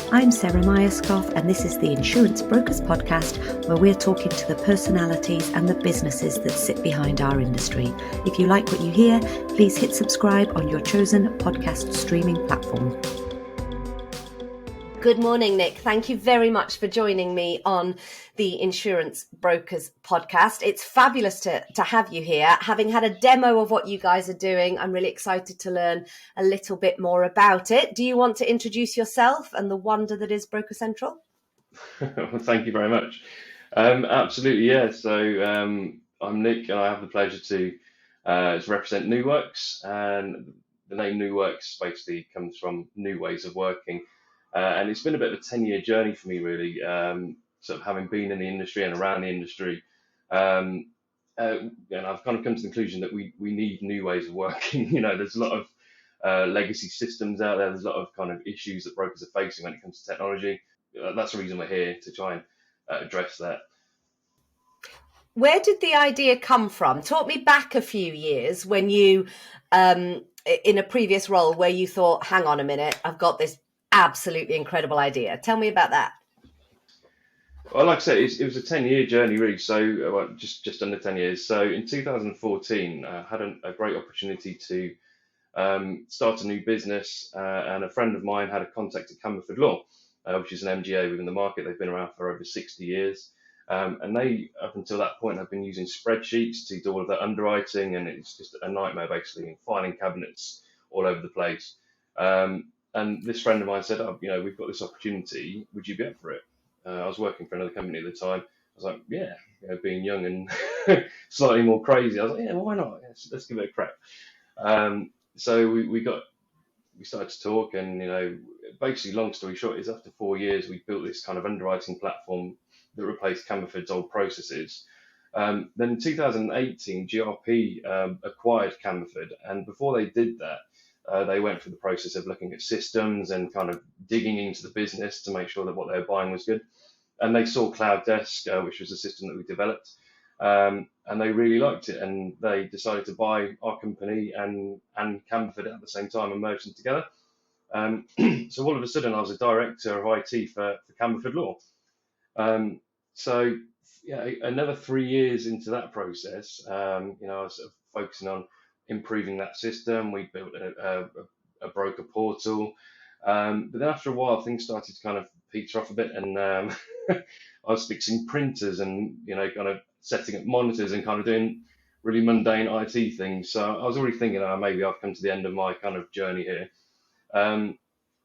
I'm Sarah Myerscough, and this is the Insurance Brokers Podcast, where we're talking to the personalities and the businesses that sit behind our industry. If you like what you hear, please hit subscribe on your chosen podcast streaming platform. Good morning, Nick. Thank you very much for joining me on the Insurance Brokers Podcast. It's fabulous to have you here. Having had a demo of what you guys are doing, I'm really excited to learn a little bit more about it. Do you want to introduce yourself and the wonder that is BrokerCentral? Well, thank you very much. Absolutely, yeah. So I'm Nick, and I have the pleasure to represent Nuworks. And the name Nuworks basically comes from new ways of working. And it's been a bit of a 10-year journey for me, really, sort of having been in the industry and around the industry. And I've kind of come to the conclusion that we need new ways of working. There's a lot of legacy systems out there. There's a lot of kind of issues that brokers are facing when it comes to technology. That's the reason we're here, to try and address that. Where did the idea come from? Talk me back a few years when you, in a previous role where you thought, hang on a minute, I've got this absolutely incredible idea. Tell me about that. Well, like I said, it was a 10-year journey, really. So just under 10 years. So in 2014, I had a great opportunity to start a new business, and a friend of mine had a contact at Camberford Law, which is an MGA within the market. They've been around for over 60 years. And they, up until that point, have been using spreadsheets to do all of their underwriting, and it's just a nightmare, basically, and filing cabinets all over the place. And this friend of mine said, we've got this opportunity. Would you be up for it? I was working for another company at the time. I was like, yeah, being young and slightly more crazy. I was like, yeah, why not? Let's give it a crack. So we started to talk, and basically, long story short, is after 4 years, we built this kind of underwriting platform that replaced Camberford's old processes. Then in 2018, GRP acquired Camberford, and before they did that, they went through the process of looking at systems and kind of digging into the business to make sure that what they were buying was good. And they saw Cloud Desk, which was a system that we developed, and they really liked it. And they decided to buy our company and Camberford at the same time and merge them together. So all of a sudden, I was a director of IT for Camberford Law. So another 3 years into that process, I was sort of focusing on improving that system. We built a broker portal, but then after a while, things started to kind of peter off a bit, and I was fixing printers and kind of setting up monitors and kind of doing really mundane IT things. So I was already thinking, maybe I've come to the end of my kind of journey here. But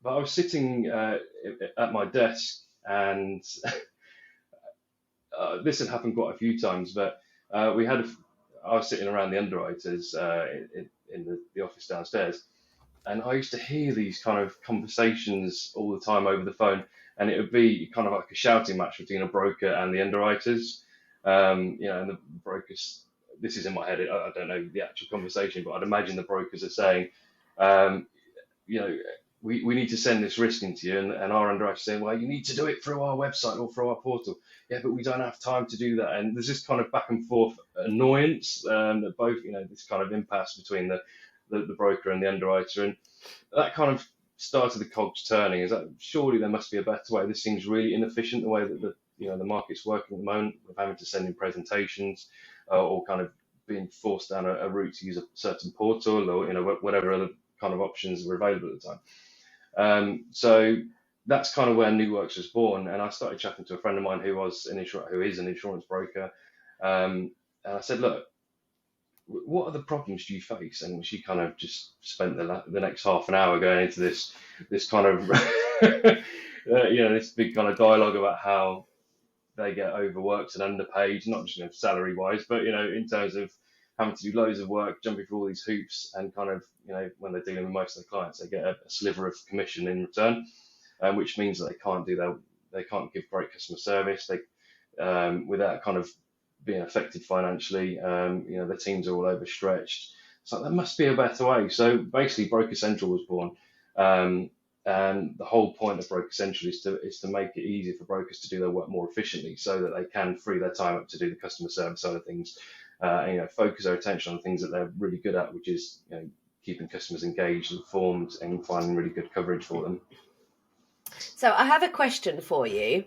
I was sitting at my desk, and this had happened quite a few times, but I was sitting around the underwriters in the office downstairs, and I used to hear these kind of conversations all the time over the phone, and it would be kind of like a shouting match between a broker and the underwriters. And the brokers, this is in my head, I don't know the actual conversation, but I'd imagine the brokers are saying, we need to send this risk into you, and our underwriters saying, well, you need to do it through our website or through our portal. Yeah, but we don't have time to do that. And there's this kind of back and forth annoyance that both, this kind of impasse between the broker and the underwriter. And that kind of started the cogs turning. Is that surely there must be a better way? This seems really inefficient, the way that the market's working at the moment, with having to send in presentations or kind of being forced down a route to use a certain portal or, whatever other kind of options were available at the time. So that's kind of where Nuworks was born, and I started chatting to a friend of mine who is an insurance broker, and I said, look, what are the problems do you face? And she kind of just spent the next half an hour going into this kind of this big kind of dialogue about how they get overworked and underpaid, not just salary wise, but in terms of having to do loads of work, jumping through all these hoops, and kind of when they're dealing with most of their clients, they get a sliver of commission in return, which means that they can't give great customer service. They without kind of being affected financially, the teams are all overstretched. So there must be a better way. So basically, BrokerCentral was born, and the whole point of BrokerCentral is to make it easier for brokers to do their work more efficiently, so that they can free their time up to do the customer service side of things, focus their attention on things that they're really good at, which is keeping customers engaged, informed, and finding really good coverage for them. So I have a question for you.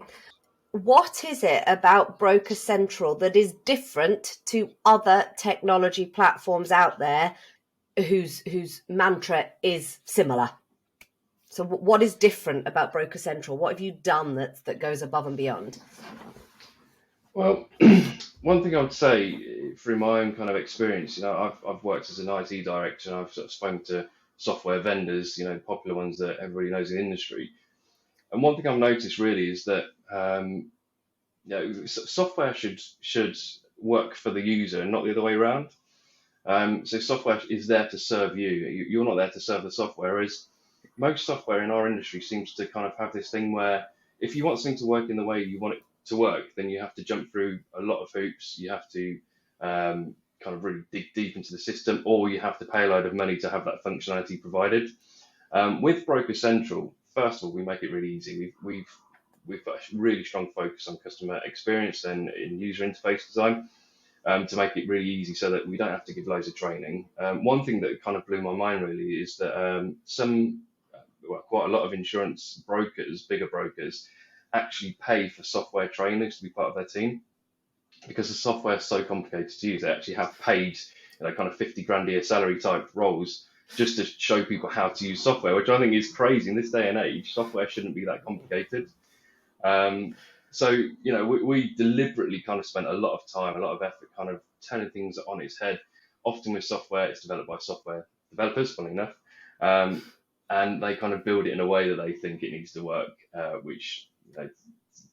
What is it about BrokerCentral that is different to other technology platforms out there whose mantra is similar? So what is different about BrokerCentral? What have you done that goes above and beyond? Well, one thing I would say through my own kind of experience, I've worked as an IT director and I've sort of spoken to software vendors, popular ones that everybody knows in the industry. And one thing I've noticed really is that software should work for the user and not the other way around. So software is there to serve you. You're not there to serve the software. Whereas most software in our industry seems to kind of have this thing where if you want something to work in the way you want it to work, then you have to jump through a lot of hoops. You have to kind of really dig deep into the system, or you have to pay a load of money to have that functionality provided. With Broker Central, first of all, we make it really easy. We've got a really strong focus on customer experience and in user interface design. To make it really easy so that we don't have to give loads of training. One thing that kind of blew my mind really is that quite a lot of insurance brokers, bigger brokers, actually pay for software trainers to be part of their team because the software is so complicated to use. They actually have paid, kind of 50 grand a year salary type roles just to show people how to use software, which I think is crazy in this day and age. Software shouldn't be that complicated. So, we deliberately kind of spent a lot of time, a lot of effort kind of turning things on its head. Often with software, it's developed by software developers, funnily enough, and they kind of build it in a way that they think it needs to work, which,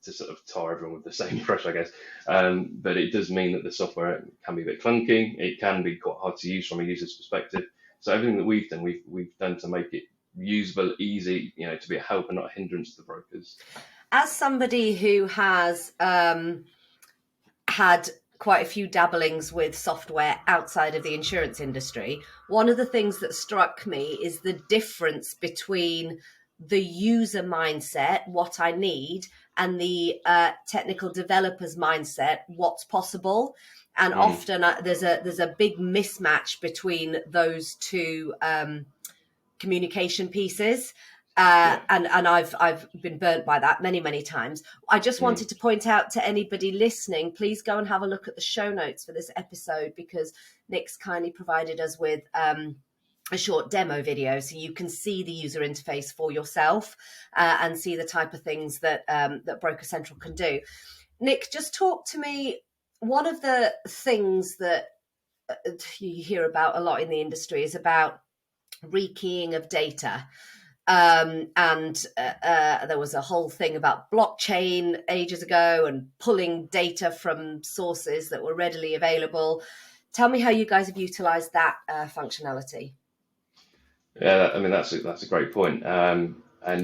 to sort of tar everyone with the same brush, I guess. But it does mean that the software can be a bit clunky. It can be quite hard to use from a user's perspective. So everything that we've done, we've done to make it usable, easy, to be a help and not a hindrance to the brokers. As somebody who has had quite a few dabblings with software outside of the insurance industry, one of the things that struck me is the difference between the user mindset, what I need, and the technical developer's mindset, what's possible. And often there's a big mismatch between those two communication pieces. And I've been burnt by that many times. I just wanted to point out to anybody listening, please go and have a look at the show notes for this episode, because Nick's kindly provided us with a short demo video so you can see the user interface for yourself and see the type of things that BrokerCentral can do. Nick, just talk to me. One of the things that you hear about a lot in the industry is about rekeying of data. And there was a whole thing about blockchain ages ago and pulling data from sources that were readily available. Tell me how you guys have utilized that functionality. Yeah, I mean, that's a great point. And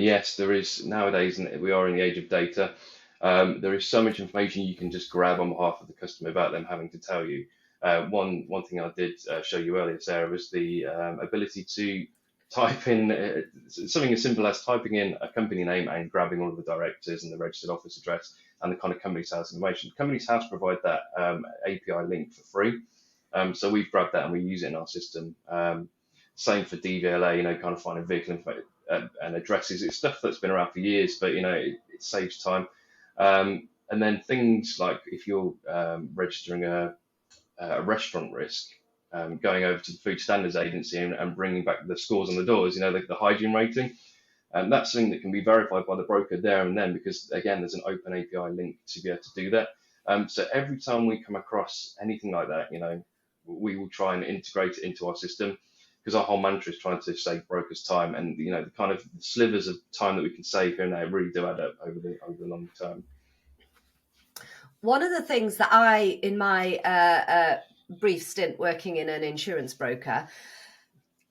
yes, there is nowadays, and we are in the age of data, there is so much information you can just grab on behalf of the customer without them having to tell you. One thing I did show you earlier, Sarah, was the ability to type in something as simple as typing in a company name and grabbing all of the directors and the registered office address and the kind of company's house information. Company's house provide that API link for free. So we've grabbed that and we use it in our system. Same for DVLA, kind of finding vehicle info and addresses. It's stuff that's been around for years, but, it saves time. And then things like if you're registering a restaurant risk, going over to the Food Standards Agency and bringing back the scores on the doors, the hygiene rating. And that's something that can be verified by the broker there and then, because again, there's an open API link to be able to do that. So every time we come across anything like that, we will try and integrate it into our system, because our whole mantra is trying to save brokers time, and the kind of slivers of time that we can save here and there really do add up over the long term. One of the things that I, in my brief stint working in an insurance broker,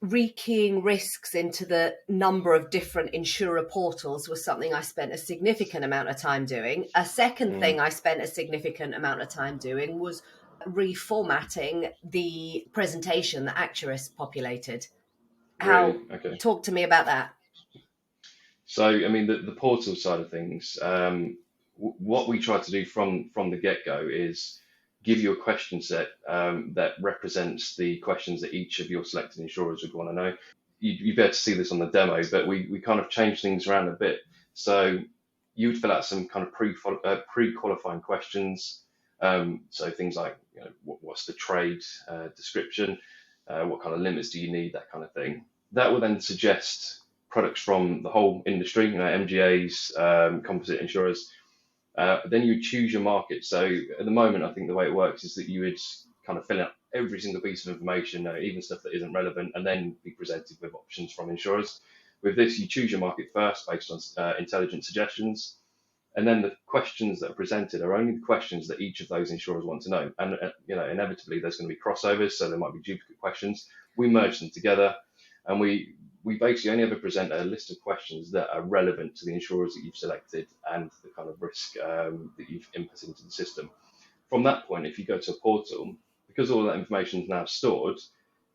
rekeying risks into the number of different insurer portals was something I spent a significant amount of time doing. A second thing I spent a significant amount of time doing was reformatting the presentation that Actuaris populated. Really? Okay. Talk to me about that. So, I mean, the portal side of things, what we try to do from the get-go is give you a question set that represents the questions that each of your selected insurers would want to know. You'd be able to see this on the demo, but we kind of change things around a bit So you would fill out some kind of pre-qualifying questions. So things like, what's the trade description, what kind of limits do you need, that kind of thing. That will then suggest products from the whole industry, MGAs, composite insurers. Then you would choose your market. So at the moment, I think the way it works is that you would kind of fill out every single piece of information, even stuff that isn't relevant, and then be presented with options from insurers. With this, you choose your market first based on intelligent suggestions, and then the questions that are presented are only the questions that each of those insurers want to know. And inevitably, there's going to be crossovers, so there might be duplicate questions. We merge them together, and we basically only ever present a list of questions that are relevant to the insurers that you've selected and the kind of risk that you've input into the system. From that point, if you go to a portal, because all that information is now stored,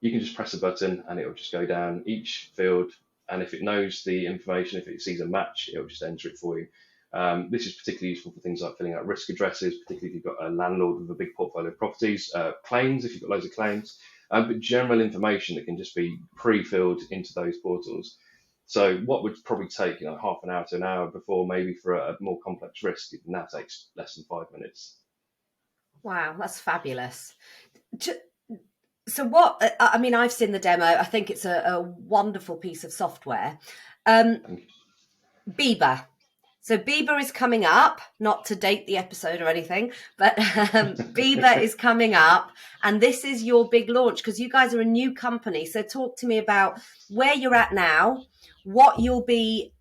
you can just press a button and it will just go down each field. And if it knows the information, if it sees a match, it will just enter it for you. This is particularly useful for things like filling out risk addresses, particularly if you've got a landlord with a big portfolio of properties, claims, if you've got loads of claims, but general information that can just be pre-filled into those portals. So what would probably take half an hour to an hour before, maybe for a more complex risk, it now takes less than 5 minutes. Wow, that's fabulous. So what, I mean, I've seen the demo. I think it's a wonderful piece of software. Biba. So Biba is coming up, not to date the episode or anything, but Biba is coming up, and this is your big launch because you guys are a new company. So talk to me about where you're at now, what you'll be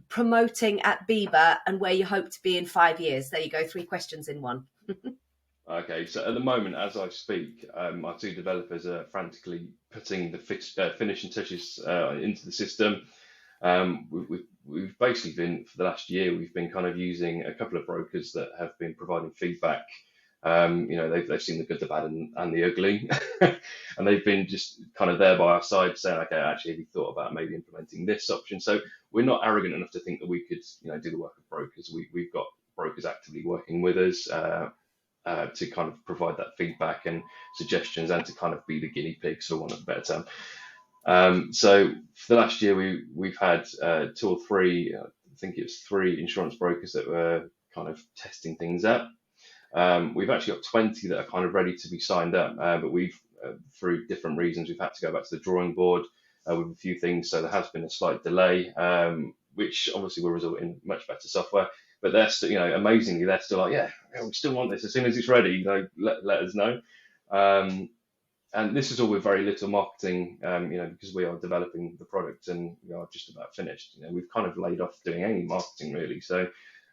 promoting at Biba, and where you hope to be in 5 years. There you go, 3 questions in one. Okay, so at the moment, as I speak, our 2 developers are frantically putting the finishing touches into the system. We've basically been, for the last year, we've been kind of using a couple of brokers that have been providing feedback. They've seen the good, the bad, and the ugly, and they've been just kind of there by our side saying, okay, actually, have you thought about maybe implementing this option? So we're not arrogant enough to think that we could, do the work of brokers. We've got brokers actively working with us to kind of provide that feedback and suggestions, and to kind of be the guinea pigs, for want of a better term. So for the last year, we've had 2 or 3, I think it was 3 insurance brokers that were kind of testing things out. We've actually got 20 that are kind of ready to be signed up, but we've, through different reasons, we've had to go back to the drawing board with a few things. So there has been a slight delay, which obviously will result in much better software. But they're still, amazingly, they're still like, yeah, we still want this. As soon as it's ready, let us know. And this is all with very little marketing, because we are developing the product and we are just about finished. We've kind of laid off doing any marketing really. So,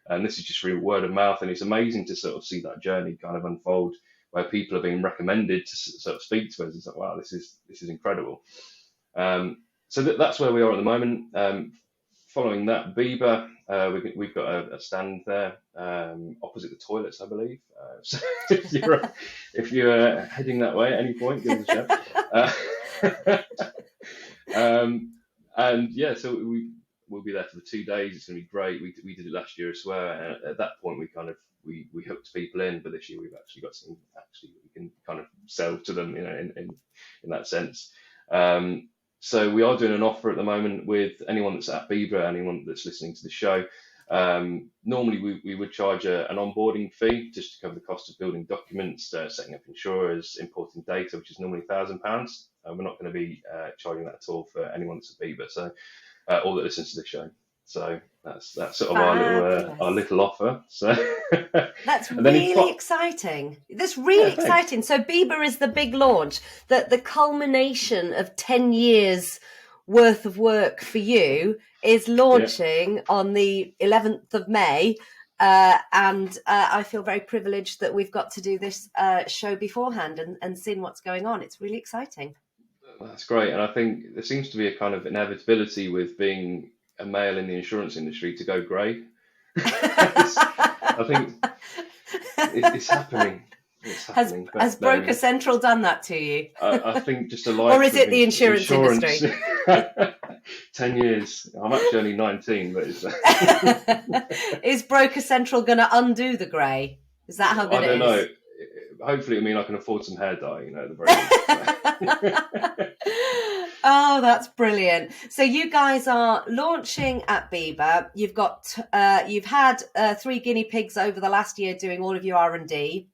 and this is just through word of mouth, and it's amazing to sort of see that journey kind of unfold, where people are being recommended to sort of speak to us. It's like, wow, this is incredible. So that's where we are at the moment. Following that, Biba, we've got a stand there opposite the toilets, I believe. So if you're heading that way at any point, give us a shout. And yeah, so we'll be there for the 2 days. It's going to be great. We did it last year as well. And at that point, we hooked people in, but this year we've actually got something we can kind of sell to them, in that sense. So we are doing an offer at the moment with anyone that's at Biba, anyone that's listening to the show. Normally we would charge an onboarding fee just to cover the cost of building documents, setting up insurers, importing data, which is normally £1,000. We're not going to be charging that at all for anyone that's at Biba, so or that listens to the show. So that's sort of our little offer. So that's really exciting. That's really exciting. So Biba is the big launch, the culmination of 10 years worth of work for you is launching on the 11th of May. And I feel very privileged that we've got to do this show beforehand and seeing what's going on. It's really exciting. That's great. And I think there seems to be a kind of inevitability with being a male in the insurance industry to go grey. I think it's happening. Has BrokerCentral done that to you? I think just a life. Or is it the insurance industry? 10 years. I'm actually only 19, but it's... Is BrokerCentral going to undo the grey? Is that how good it is? I don't know. Hopefully, I can afford some hair dye, at the very least. Oh, that's brilliant. So you guys are launching at Bieber. You've had 3 guinea pigs over the last year doing all of your R&D.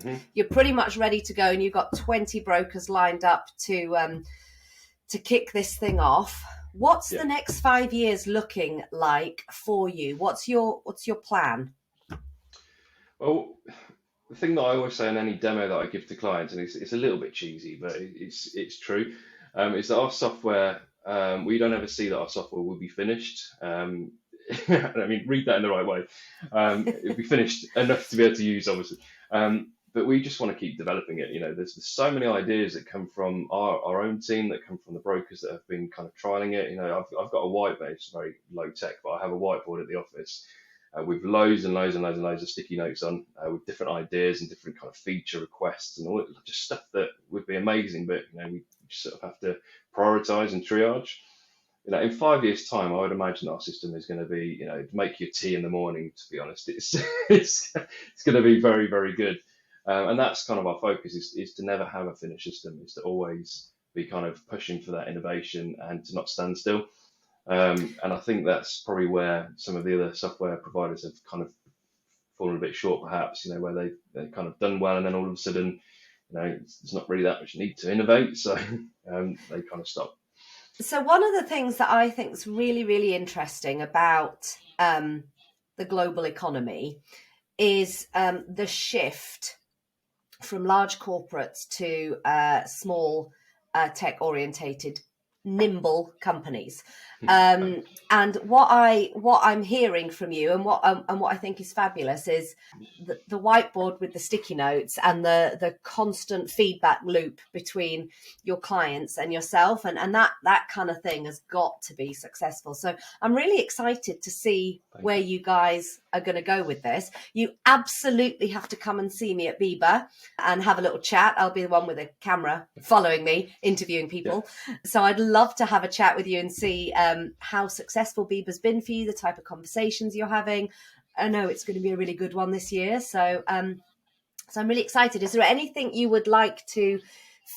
Mm-hmm. You're pretty much ready to go, and you've got 20 brokers lined up to kick this thing off. What's the next 5 years looking like for you? What's your plan? Well, the thing that I always say in any demo that I give to clients, and it's a little bit cheesy, but it's true, is that our software, we don't ever see that our software will be finished. I mean, read that in the right way. It'll be finished enough to be able to use, obviously. But we just want to keep developing it. You know, there's so many ideas that come from our own team, that come from the brokers that have been kind of trialing it. You know, I've got a whiteboard, it's very low tech, but I have a whiteboard at the office with loads and loads and loads and loads of sticky notes on with different ideas and different kind of feature requests and all just stuff that would be amazing, but you know, we just sort of have to prioritize and triage. You know, in 5 years' time, I would imagine our system is going to be, you know, make your tea in the morning. To be honest, it's going to be very, very good. And that's kind of our focus, is to never have a finished system, is to always be kind of pushing for that innovation and to not stand still. And I think that's probably where some of the other software providers have kind of fallen a bit short, perhaps, you know, where they've kind of done well and then all of a sudden, you know, there's not really that much need to innovate. So they kind of stop. So one of the things that I think is really, really interesting about the global economy is the shift from large corporates to small tech-orientated, nimble companies. And what I'm hearing from you, and what I think is fabulous, is the whiteboard with the sticky notes and the constant feedback loop between your clients and yourself, and that kind of thing has got to be successful. So I'm really excited to see where you guys are going to go with this. You absolutely have to come and see me at Bieber and have a little chat. I'll be the one with a camera following me, interviewing people. Yeah. So I'd love to have a chat with you and see how successful Bieber's been for you, the type of conversations you're having. I know it's going to be a really good one this year. So I'm really excited. Is there anything you would like to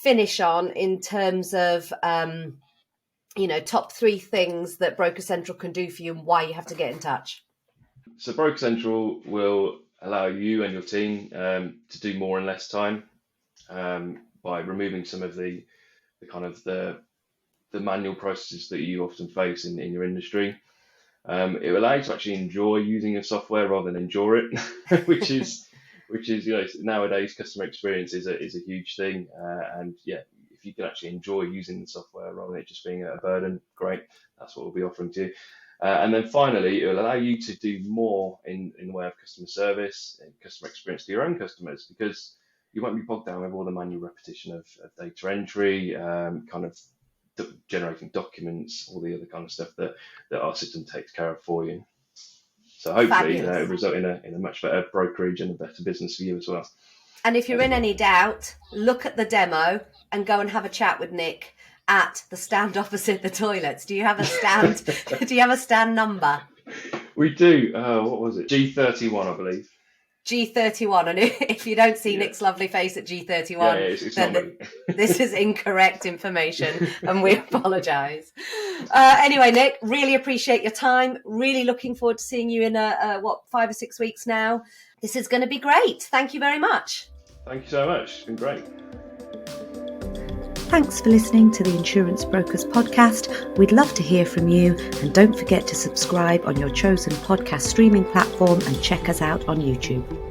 finish on in terms of, top 3 things that BrokerCentral can do for you and why you have to get in touch? So BrokerCentral will allow you and your team to do more in less time by removing some of the kind of the manual processes that you often face in your industry. It will allow you to actually enjoy using your software rather than endure it, which is you know, nowadays customer experience is a huge thing. And yeah, if you can actually enjoy using the software rather than it just being a burden, great. That's what we'll be offering to you. And then finally, it will allow you to do more in the way of customer service and customer experience to your own customers, because you won't be bogged down with all the manual repetition of data entry, kind of generating documents, all the other kind of stuff that our system takes care of for you. So hopefully it will result in a much better brokerage and a better business for you as well. And if you're in any doubt, look at the demo and go and have a chat with Nick at the stand opposite the toilets. Do you have a stand? Do you have a stand number? We do. What was it? G31, I believe. G31, and if you don't see Nick's lovely face at G31, it's then this is incorrect information, and we apologise. Anyway, Nick, really appreciate your time. Really looking forward to seeing you in 5 or 6 weeks now. This is going to be great. Thank you very much. Thank you so much. It's been great. Thanks for listening to the Insurance Brokers podcast. We'd love to hear from you, and don't forget to subscribe on your chosen podcast streaming platform and check us out on YouTube.